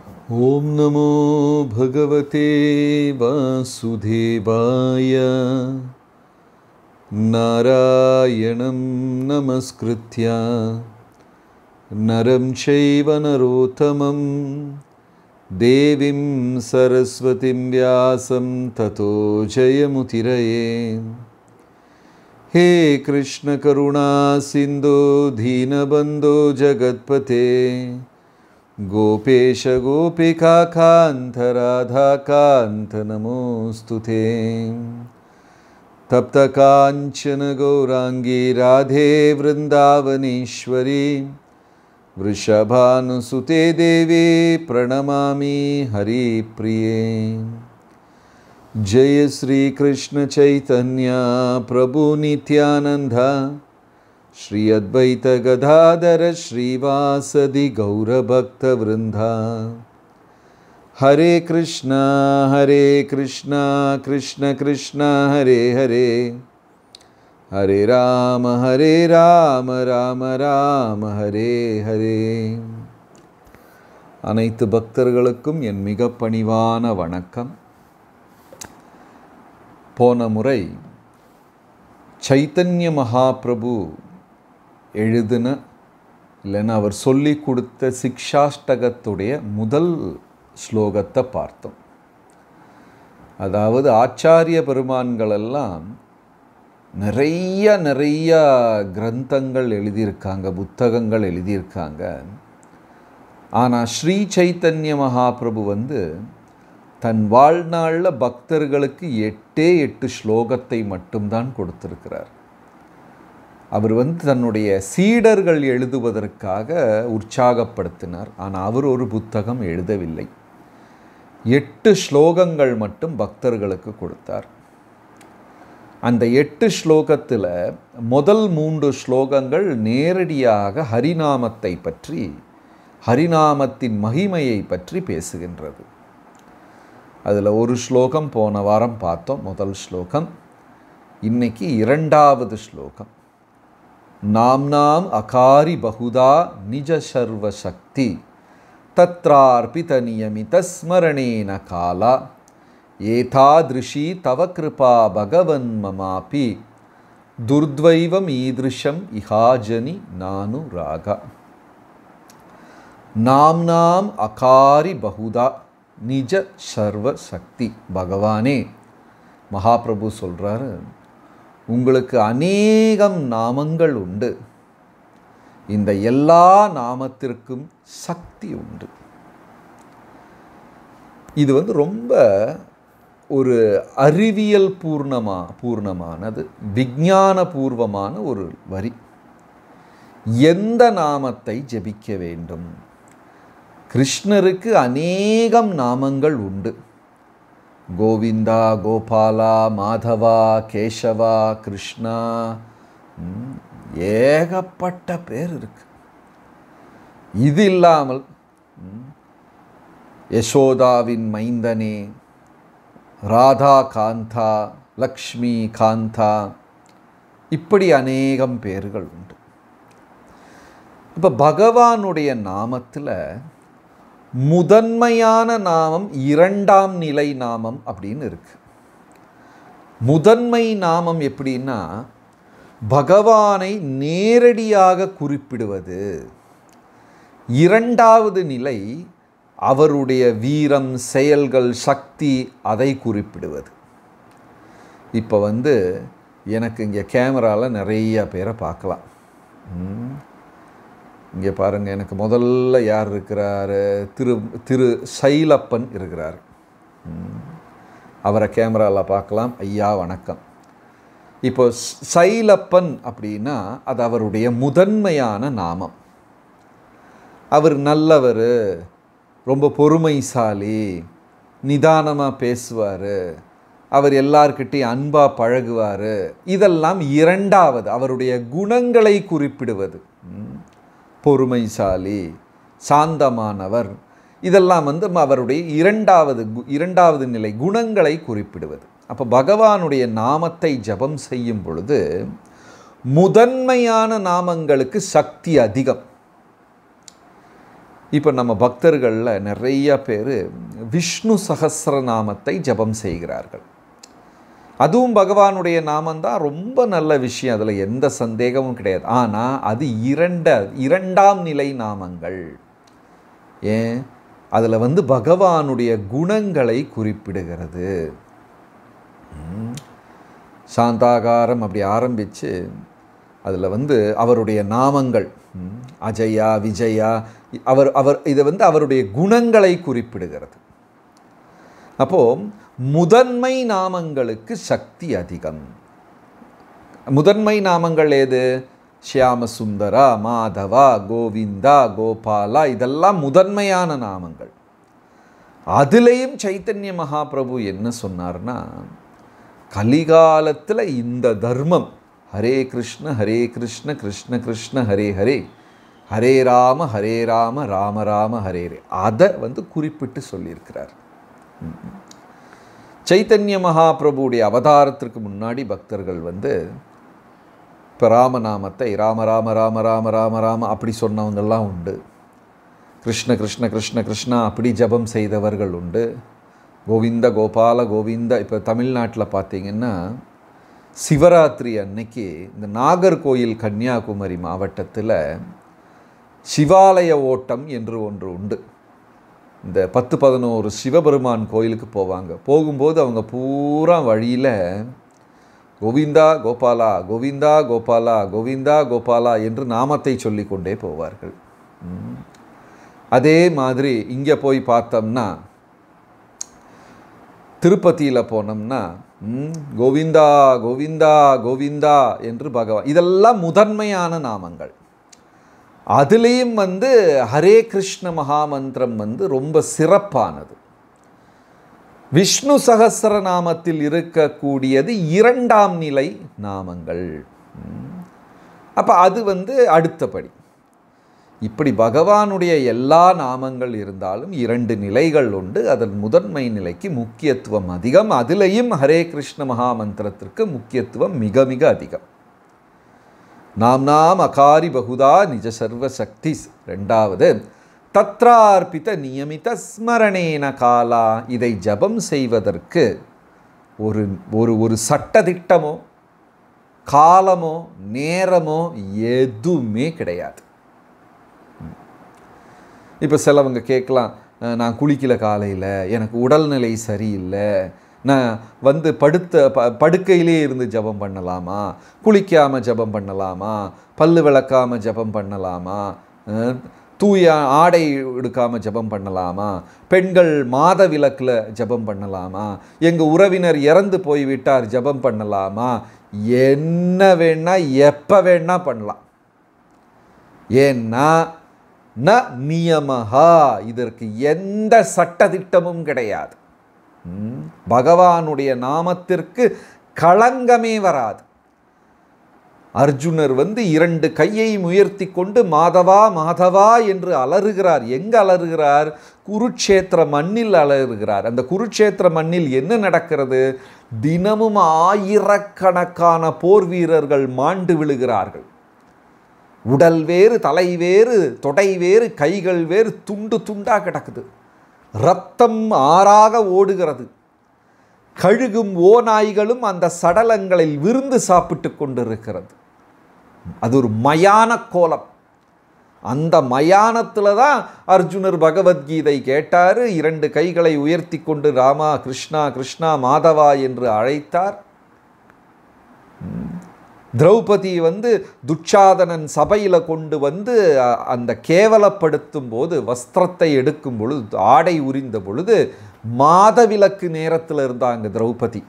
ॐ नमो भगवते वासुदेवाय नारायणं नमस्कृत्य नरं चैव नरोत्तमं देवीं सरस्वतीं व्यासं ततो जयमुदीरये। हे कृष्ण करुणा सिन्धो दीनबन्धो जगत्पते गोपेश गोपिका कान्त राधा कान्त नमोस्तुते। तप्त कांचन गौरांगी राधे वृंदावनेश्वरी वृषभानुसुते देवी प्रणमामि हरिप्रिये। जय श्री कृष्ण चैतन्य प्रभु नित्यानंद श्री अद्वैत गदाधर श्रीवासदि गौरभक्त वृंदा। हरे कृष्णा कृष्ण कृष्ण हरे हरे, हरे राम राम राम हरे हरे। அனைத்து பக்தர்களுக்கும் என் மிக பணிவான வணக்கம். போன முறை சைத்தன்ய மகாபிரபு எழுதின இல்லைன்னா அவர் சொல்லி கொடுத்த சிக்ஷாஷ்டகத்துடைய முதல் ஸ்லோகத்தை பார்த்தோம். அதாவது ஆச்சாரிய பெருமான்களெல்லாம் நிறைய கிரந்தங்கள் எழுதியிருக்காங்க, புத்தகங்கள் எழுதியிருக்காங்க. ஆனால் ஸ்ரீ சைத்தன்ய மகாபிரபு தன் வாழ்நாளில் பக்தர்களுக்கு 8 ஸ்லோகத்தை மட்டும்தான் கொடுத்திருக்கிறார். அவர் தன்னுடைய சீடர்கள் எழுதுவதற்காக உற்சாகப்படுத்தினார். ஆனால் அவர் ஒரு புத்தகம் எழுதவில்லை. 8 ஸ்லோகங்கள் மட்டும் பக்தர்களுக்கு கொடுத்தார். அந்த 8 ஸ்லோகத்தில் முதல் 3 ஸ்லோகங்கள் நேரடியாக ஹரிநாமத்தை பற்றி, ஹரிநாமத்தின் மகிமையை பற்றி பேசுகின்றது. அதில் ஒரு ஸ்லோகம் போன வாரம் பார்த்தோம், முதல் ஸ்லோகம். இன்னைக்கு 2வது ஸ்லோகம். நாம்னாம் அகாரி பகுதா நிஜ சர்வ சக்தி தத்ரார்பித நியமித ஸ்மரணேன காலா ஏதாத்ருஷி தவ கிருபா பகவன் மமாபி துர்த்வைவம் ஈதிருஷம் இஹாஜனி நானு ராகா. நாம்னாம் அகாரி பகுதா நிஜ சர்வ சக்தி. பகவானே, மகாபிரபு சொல்கிறாரு, உங்களுக்கு அநேகம் நாமங்கள் உண்டு. இந்த எல்லா நாமத்திற்கும் சக்தி உண்டு. இது ரொம்ப ஒரு அறிவியல் பூர்ணமானது, விஞ்ஞான பூர்வமான ஒரு வரி. எந்த நாமத்தை ஜபிக்க வேண்டும்? கிருஷ்ணருக்கு அநேகம் நாமங்கள் உண்டு. கோவிந்தா, கோபாலா, மாதவா, கேசவா, கிருஷ்ணா, ஏகப்பட்ட பேர் இருக்கு. இது இல்லாமல் யசோதாவின் மைந்தனே, ராதா காந்தா, லக்ஷ்மி காந்தா, இப்படி அநேகம் பேர்கள் உண்டு. இப்போ பகவானுடைய நாமத்தில் முதன்மையான நாமம் 2ஆம் நிலை நாமம் அப்படின்னு இருக்கு. முதன்மை நாமம் எப்படின்னா பகவானை நேரடியாக குறிப்பிடுவது. 2வது நிலை அவருடைய வீரம், செயல்கள், சக்தி, அதை குறிப்பிடுவது. இப்போ எனக்கு இங்கே கேமராவில் நிறைய பேரை பார்க்கலாம். இங்கே பாருங்கள், எனக்கு முதல்ல யார் இருக்கிறார்? திரு சைலப்பன் இருக்கிறார். அவரை கேமராவில் பார்க்கலாம். ஐயா வணக்கம். இப்போ சைலப்பன் அப்படின்னா அது அவருடைய முதன்மையான நாமம். அவர் நல்லவர், ரொம்ப பொறுமைசாலி, நிதானமாக பேசுவார், அவர் எல்லார்கிட்டையும் அன்பாக பழகுவார். இதெல்லாம் 2வது அவருடைய குணங்களை குறிப்பிடுவது. பொறுமைசாலி, சாந்தமானவர், இதெல்லாம் அவருடைய 2வது நிலை குணங்களை குறிப்பிடுவது. அப்போ பகவானுடைய நாமத்தை ஜபம் செய்யும் பொழுது முதன்மையான நாமங்களுக்கு சக்தி அதிகம். இப்போ நம்ம பக்தர்களில் நிறைய பேர் விஷ்ணு சகஸ்ரநாமத்தை ஜபம் செய்கிறார்கள். அதுவும் பகவானுடைய நாமந்தான், ரொம்ப நல்ல விஷயம், அதில் எந்த சந்தேகமும் கிடையாது. ஆனால் அது இரண்டாம் நிலை நாமங்கள். ஏன்? அதில் பகவானுடைய குணங்களை குறிப்பிடுகிறது. சாந்தாகாரம் அப்படி ஆரம்பித்து அதில் அவருடைய நாமங்கள் அஜயா விஜயா இதை அவருடைய குணங்களை குறிப்பிடுகிறது. அப்போது முதன்மை நாமங்களுக்கு சக்தி அதிகம். முதன்மை நாமங்கள் ஏது? ஷியாமசுந்தரா, மாதவா, கோவிந்தா, கோபாலா, இதெல்லாம் முதன்மையான நாமங்கள். அதுலேயும் சைத்தன்ய மகாபிரபு என்ன சொன்னார்னா, கலிகாலத்தில் இந்த தர்மம் ஹரே கிருஷ்ண கிருஷ்ண கிருஷ்ண ஹரே ஹரே, ஹரே ராம ராம ராம ஹரே ஹரே, அதை குறிப்பிட்டு சொல்லியிருக்கிறார். சைத்தன்ய மகாபிரபுடைய அவதாரத்திற்கு முன்னாடி பக்தர்கள் இப்போ ராமநாமத்தை ராம ராம ராம ராம ராம ராம அப்படி சொன்னவங்கெல்லாம் உண்டு. கிருஷ்ண கிருஷ்ண கிருஷ்ண கிருஷ்ணா அப்படி ஜபம் செய்தவர்கள் உண்டு. கோவிந்த கோபால கோவிந்த. இப்போ தமிழ்நாட்டில் பார்த்திங்கன்னா சிவராத்திரி அன்னைக்கு இந்த நாகர்கோயில் கன்னியாகுமரி மாவட்டத்தில் சிவாலய ஓட்டம் என்று ஒன்று உண்டு. இந்த 10-11 சிவபெருமான் கோயிலுக்கு போவாங்க. போகும்போது அவங்க பூரா வழியில் கோவிந்தா கோபாலா கோவிந்தா கோபாலா கோவிந்தா கோபாலா என்று நாமத்தை சொல்லிக்கொண்டே போவார்கள். அதே மாதிரி இங்கே போய் பார்த்தோம்னா, திருப்பதியில் போனோம்னா கோவிந்தா கோவிந்தா கோவிந்தா என்று பகவான், இதெல்லாம் முதன்மையான நாமங்கள். அதுலேயும் ஹரே கிருஷ்ண மகாமந்திரம் ரொம்ப சிறப்பானது. விஷ்ணு சகஸ்ரநாமத்தில் இருக்கக்கூடியது இரண்டாம் நிலை நாமங்கள். அப்போ அது அடுத்தபடி. இப்படி பகவானுடைய எல்லா நாமங்கள் இருந்தாலும் 2 நிலைகள் உண்டு. அதன் முதன்மை நிலைக்கு முக்கியத்துவம் அதிகம். அதிலையும் ஹரே கிருஷ்ண மகாமந்திரத்திற்கு முக்கியத்துவம் மிக மிக அதிகம். நாம் அகாரி பகுதா நிஜ சர்வ சக்தி. 2வது தத்ரார்ப்பித நியமித ஸ்மரணேன காலா. இதை ஜபம் செய்வதற்கு ஒரு சட்டதிட்டமோ காலமோ நேரமோ எதுவுமே கிடையாது. இப்போ சிலவங்க கேட்கலாம், நான் குளிக்கல காலையில், எனக்கு உடல்நிலை சரியில்லை, நான் படுக்கையிலே இருந்து ஜபம் பண்ணலாமா, குளிக்காமல் ஜபம் பண்ணலாமா, பல்லு விளக்காமல் ஜபம் பண்ணலாமா, தூய ஆடை எடுக்காமல் ஜபம் பண்ணலாமா, பெண்கள் மாத விலக்கில் ஜபம் பண்ணலாமா, எங்கள் உறவினர் இறந்து போய்விட்டார் ஜபம் பண்ணலாமா, என்ன வேணா எப்போ வேணா பண்ணலாம். ஏன்னா ந நியமஹா, இதற்கு எந்த சட்டதிட்டமும் கிடையாது. பகவானுடைய நாமத்திற்கு களங்கமே வராது. அர்ஜுனர் 2 கையை உயர்த்தி கொண்டு மாதவா மாதவா என்று அலறுகிறார். எங்க அலறுகிறார்? குருட்சேத்திர மண்ணில் அலறுகிறார். அந்த குருட்சேத்திர மண்ணில் என்ன நடக்கிறது? தினமும் ஆயிரக்கணக்கான போர் வீரர்கள் மாண்டு விழுகிறார்கள். உடல் வேறு, தலை வேறு, தொடை வேறு, கைகள் வேறு, துண்டு துண்டா கிடக்குது. இரத்தம் ஆறாக ஓடுகிறது. கழுகும் ஓநாய்களும் அந்த சடலங்களில் விருந்து சாப்பிட்டு கொண்டிருக்கிறது. அது ஒரு மயான கோலம். அந்த மயானத்தில் தான் அர்ஜுனர் பகவத்கீதை கேட்டார். 2 கைகளை உயர்த்தி கொண்டு ராமா கிருஷ்ணா கிருஷ்ணா மாதவா என்று அழைத்தார். திரௌபதி துச்சாதனன் சபையில் கொண்டு அந்த கேவலப்படுத்தும் போது, வஸ்திரத்தை எடுக்கும் பொழுது, ஆடை உரிந்த பொழுது மாதவிலக்கு நேரத்தில் இருந்தாங்க திரௌபதி.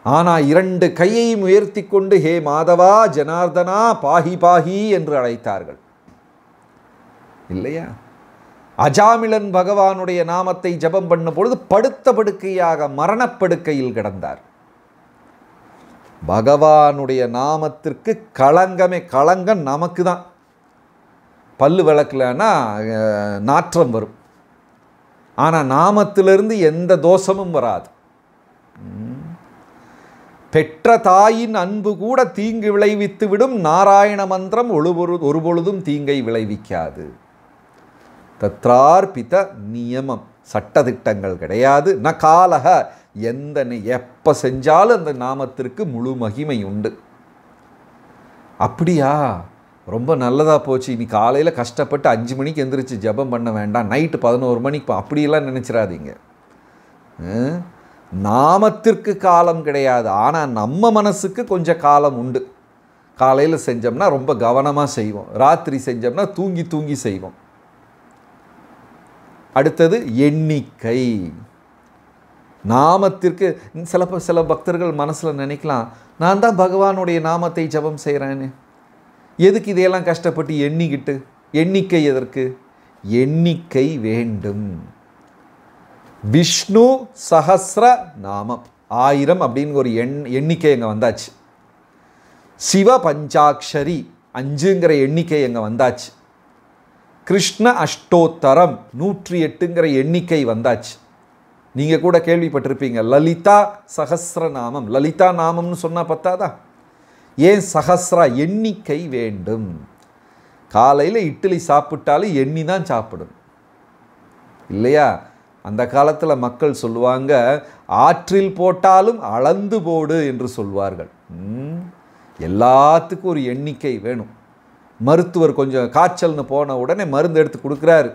ஆனால் 2 கையையும் உயர்த்தி கொண்டு ஹே மாதவா ஜனார்தனா பாஹி பாஹி என்று அழைத்தார்கள் இல்லையா? அஜாமிளன் பகவானுடைய நாமத்தை ஜபம் பண்ண பொழுது படுத்த படுக்கையாக மரணப்படுக்கையில் கிடந்தார். பகவானுடைய நாமத்திற்கு களங்கமே. களங்கம் நமக்கு தான். பல்லு விளக்கலன்னா நாற்றம் வரும். ஆனால் நாமத்திலிருந்து எந்த தோஷமும் வராது. பெற்ற தாயின் அன்பு கூட தீங்கு விளைவித்து விடும். நாராயண மந்திரம் ஒருபொழுதும் தீங்கை விளைவிக்காது. தத்ரார்பித நியமம், சட்டதிட்டங்கள் கிடையாது. ந காலக, எந்த எப்போ செஞ்சாலும் அந்த நாமத்திற்கு முழு மகிமை உண்டு. அப்படியா, ரொம்ப நல்லதாக போச்சு, இனி காலையில் கஷ்டப்பட்டு 5 மணிக்கு எந்திரிச்சு ஜபம் பண்ண வேண்டாம், நைட்டு 11 மணிக்கு அப்படியெல்லாம் நினச்சிடாதீங்க. நாமத்திற்கு காலம் கிடையாது, ஆனால் நம்ம மனசுக்கு கொஞ்சம் காலம் உண்டு. காலையில் செஞ்சோம்னா ரொம்ப கவனமாக செய்வோம், ராத்திரி செஞ்சோம்னா தூங்கி தூங்கி செய்வோம். அடுத்தது எண்ணிக்கை. நாமத்திற்கு சில பக்தர்கள் மனசில் நினைக்கலாம், நான் தான் பகவானுடைய நாமத்தை ஜபம் செய்கிறேன்னு, எதுக்கு இதையெல்லாம் கஷ்டப்பட்டு எண்ணிக்கிட்டு? எண்ணிக்கை எதற்கு? எண்ணிக்கை வேண்டும். விஷ்ணு சஹஸ்ர நாமம் 1000 அப்படின்னு ஒரு எண்ணிக்கை எங்கே வந்தாச்சு. சிவ பஞ்சாட்சரி 5ங்கிற எண்ணிக்கை எங்கே வந்தாச்சு. கிருஷ்ண அஷ்டோத்தரம் 108ங்கிற எண்ணிக்கை வந்தாச்சு. நீங்கள் கூட கேள்விப்பட்டிருப்பீங்க, லலிதா சஹஸ்ரநாமம். லலிதா நாமம்னு சொன்னால் பத்தாதா? ஏன் சஹஸ்ரா? எண்ணிக்கை வேண்டும். காலையில் இட்லி சாப்பிட்டாலும் எண்ணி தான் சாப்பிடும் இல்லையா? அந்த காலத்தில் மக்கள் சொல்லுவாங்க, ஆற்றில் போட்டாலும் அளந்து போடு என்று சொல்வார்கள். எல்லாத்துக்கும் ஒரு எண்ணிக்கை வேணும். மருத்துவர் கொஞ்சம் காய்ச்சல்னு போன உடனே மருந்து எடுத்து கொடுக்குறாரு.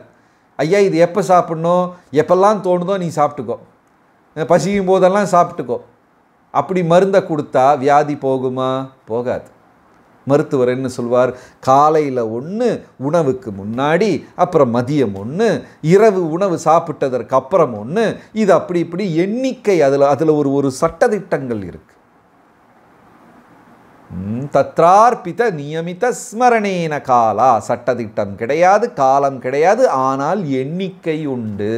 ஐயா, இது எப்போ சாப்பிட்ணும்? எப்பெல்லாம் தோணுதோ நீ சாப்பிட்டுக்கோ, பசிக்கும் போதெல்லாம் சாப்பிட்டுக்கோ. அப்படி மருந்தை கொடுத்தா வியாதி போகுமா? போகாது. மருத்துவர் என்ன சொல்வார்? காலையில் 1, உணவுக்கு முன்னாடி, அப்புறம் மதியம் 1, இரவு உணவு சாப்பிட்டதற்கு அப்புறம் 1, இது அப்படி இப்படி எண்ணிக்கை. அதில் ஒரு சட்டதிட்டங்கள் இருக்கு. தத்ரார்பித நியமித ஸ்மரணேன காலா. சட்டதிட்டம் கிடையாது, காலம் கிடையாது, ஆனால் எண்ணிக்கை உண்டு.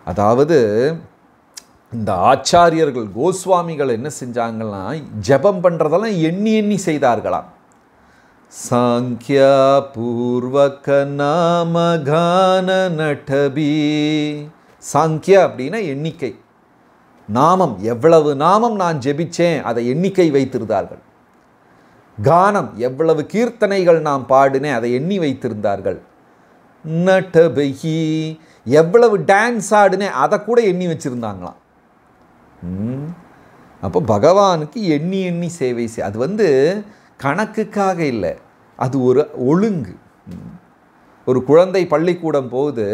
அதாவது இந்த ஆச்சாரியர்கள் கோஸ்வாமிகள் என்ன செஞ்சாங்கன்னா, ஜபம் பண்ணுறதெல்லாம் எண்ணி எண்ணி செய்தார்களாம். சாங்கியா பூர்வக நாமகான நட்டபி. சாங்கியா அப்படின்னா எண்ணிக்கை. நாமம், எவ்வளவு நாமம் நான் ஜெபிச்சேன் அதை எண்ணிக்கை வைத்திருந்தார்கள். கானம், எவ்வளவு கீர்த்தனைகள் நாம் பாடினேன் அதை எண்ணி வைத்திருந்தார்கள். நட்டபகி, எவ்வளவு டான்ஸ் ஆடினேன் அதை கூட எண்ணி வச்சுருந்தாங்களாம். அப்போ பகவானுக்கு எண்ணி எண்ணி சேவை செய். அது கணக்குக்காக இல்லை, அது ஒரு ஒழுங்கு. ஒரு குழந்தை பள்ளிக்கூடம் போகுது,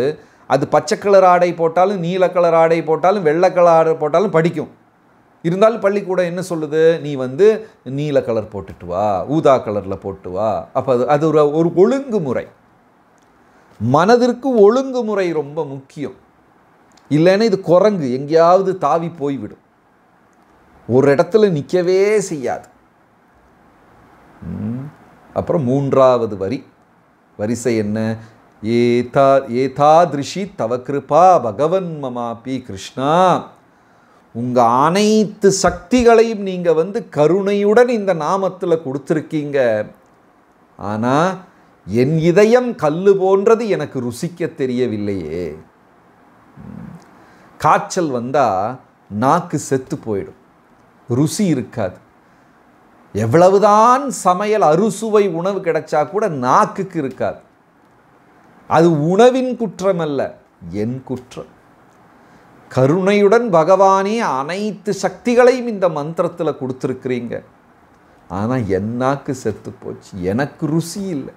அது பச்சை கலர் ஆடை போட்டாலும் நீல கலர் ஆடை போட்டாலும் வெள்ளை கலர் ஆடை போட்டாலும் படிக்கும். இருந்தாலும் பள்ளிக்கூடம் என்ன சொல்லுது? நீ நீல கலர் போட்டுட்டு வா, ஊதா கலரில் போட்டு வா. அப்போ அது ஒரு ஒழுங்குமுறை. மனதிற்கு ஒழுங்குமுறை ரொம்ப முக்கியம். இல்லைன்னா இது குரங்கு, எங்கேயாவது தாவி போய்விடும், ஒரு இடத்துல நிற்கவே செய்யாது. அப்புறம் 3வது வரிசை என்ன? ஏதாதிருஷி தவ கிருபா பகவன் மமாபி. கிருஷ்ணா, உங்கள் அனைத்து சக்திகளையும் நீங்கள் கருணையுடன் இந்த நாமத்தில் கொடுத்துருக்கீங்க. ஆனால் என் இதயம் கல்லு போன்றது, எனக்கு ருசிக்க தெரியவில்லையே. காய்ச்சல் வந்தால் நாக்கு செத்து போயிடும், ருசி இருக்காது. எவ்வளவுதான் சமையல் அறுசுவை உணவு கிடைச்சா கூட நாக்குக்கு இருக்காது. அது உணவின் குற்றம் அல்ல, என் குற்றம். கருணையுடன் பகவானே அனைத்து சக்திகளையும் இந்த மந்திரத்தில் கொடுத்துருக்கிறீங்க, ஆனால் என் நாக்கு செத்து போச்சு, எனக்கு ருசி இல்லை.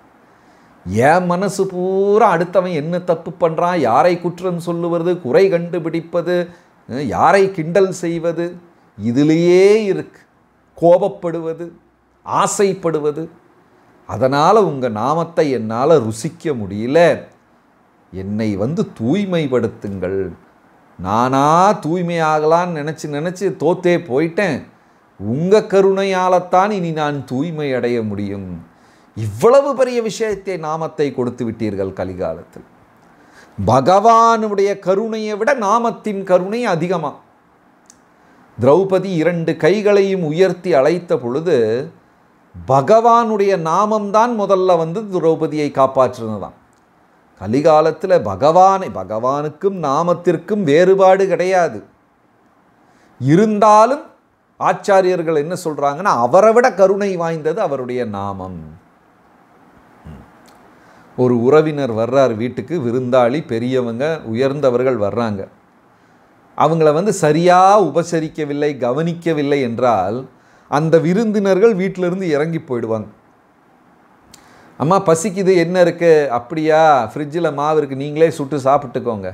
என் மனசு பூரா அடுத்தவன் என்ன தப்பு பண்ணுறான், யாரை குற்றம் சொல்லுவது, குறை கண்டுபிடிப்பது, யாரை கிண்டல் செய்வது, இதிலேயே இருக்கு. கோபப்படுவது, ஆசைப்படுவது. அதனால் உங்கள் நாமத்தை என்னால் ருசிக்க முடியல. என்னை தூய்மைப்படுத்துங்கள். நானா தூய்மையாகலான்னு நினச்சி தோத்தே போயிட்டேன். உங்கள் கருணையால்தான் இனி நான் தூய்மை அடைய முடியும். இவ்வளவு பெரிய விஷயத்தை, நாமத்தை கொடுத்து விட்டீர்கள் கலிகாலத்தில். பகவானுடைய கருணையை விட நாமத்தின் கருணை அதிகமாக. திரௌபதி 2 கைகளையும் உயர்த்தி அழைத்த பொழுது பகவானுடைய நாமம்தான் முதல்ல திரௌபதியை காப்பாற்றினதான். கலிகாலத்தில் பகவானுக்கும் நாமத்திற்கும் வேறுபாடு கிடையாது. இருந்தாலும் ஆச்சாரியர்கள் என்ன சொல்கிறாங்கன்னா, அவரை விட கருணை வாய்ந்தது அவருடைய நாமம். ஒரு உறவினர் வர்றார் வீட்டுக்கு, விருந்தாளி, பெரியவங்க, உயர்ந்தவர்கள் வர்றாங்க. அவங்கள வந்து சரியாக உபசரிக்கவில்லை, கவனிக்கவில்லை என்றால் அந்த விருந்தினர்கள் வீட்டிலிருந்து இறங்கி போயிடுவாங்க. அம்மா பசிக்குது, என்ன இருக்குது? அப்படியா, ஃப்ரிட்ஜில் மாவு இருக்குது, நீங்களே சுட்டு சாப்பிட்டுக்கோங்க.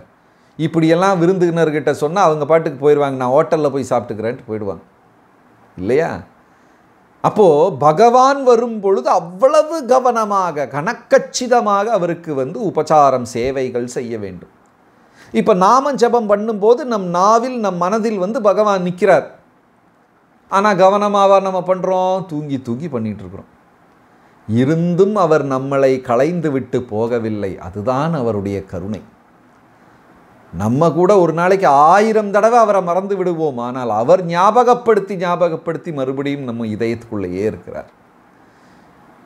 இப்படியெல்லாம் விருந்தினர்கிட்ட சொன்னால் அவங்க பாட்டுக்கு போயிடுவாங்க, நான் ஹோட்டலில் போய் சாப்பிட்டுக்கிறேன்ட்டு போயிடுவாங்க இல்லையா? அப்போது பகவான் வரும் பொழுது அவ்வளவு கவனமாக, கணக்கச்சிதமாக அவருக்கு வந்து உபசாரம், சேவைகள் செய்ய வேண்டும். இப்போ நாம ஜபம் பண்ணும்போது நம் நாவில், நம் மனதில் வந்து பகவான் நிற்கிறார். ஆனால் கவனமாக நம்ம பண்ணுறோம், தூங்கி தூங்கி பண்ணிகிட்டு இருக்கிறோம். இருந்தும் அவர் நம்மளை களைந்து விட்டு போகவில்லை. அதுதான் அவருடைய கருணை. நம்ம கூட ஒரு நாளைக்கு 1000 தடவை அவரை மறந்து விடுவோம், ஆனால் அவர் ஞாபகப்படுத்தி மறுபடியும் நம்ம இதயத்துக்குள்ளேயே இருக்கிறார்.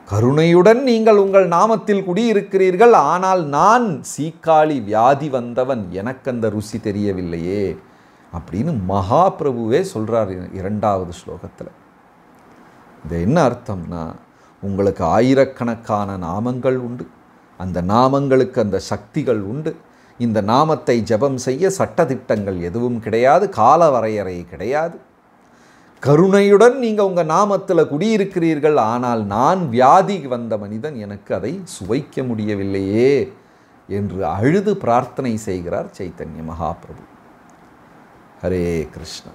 கருணையுடன் நீங்கள் உங்கள் நாமத்தில் குடியிருக்கிறீர்கள், ஆனால் நான் சீக்காளி வியாதி வந்தவன், எனக்கு அந்த ருசி தெரியவில்லையே அப்படின்னு மகாபிரபுவே சொல்கிறார் 2வது ஸ்லோகத்தில். இது என்ன அர்த்தம்னா, உங்களுக்கு ஆயிரக்கணக்கான நாமங்கள் உண்டு, அந்த நாமங்களுக்கு அந்த சக்திகள் உண்டு. இந்த நாமத்தை ஜபம் செய்ய சட்டதிட்டங்கள் எதுவும் கிடையாது, கால வரையறை கிடையாது. கருணையுடன் நீங்கள் உங்கள் நாமத்தில் குடியிருக்கிறீர்கள், ஆனால் நான் வியாதி வந்த மனிதன், எனக்கு அதை சுவைக்க முடியவில்லையே என்று அழுது பிரார்த்தனை செய்கிறார் சைத்தன்ய மகாபிரபு. ஹரே கிருஷ்ணா.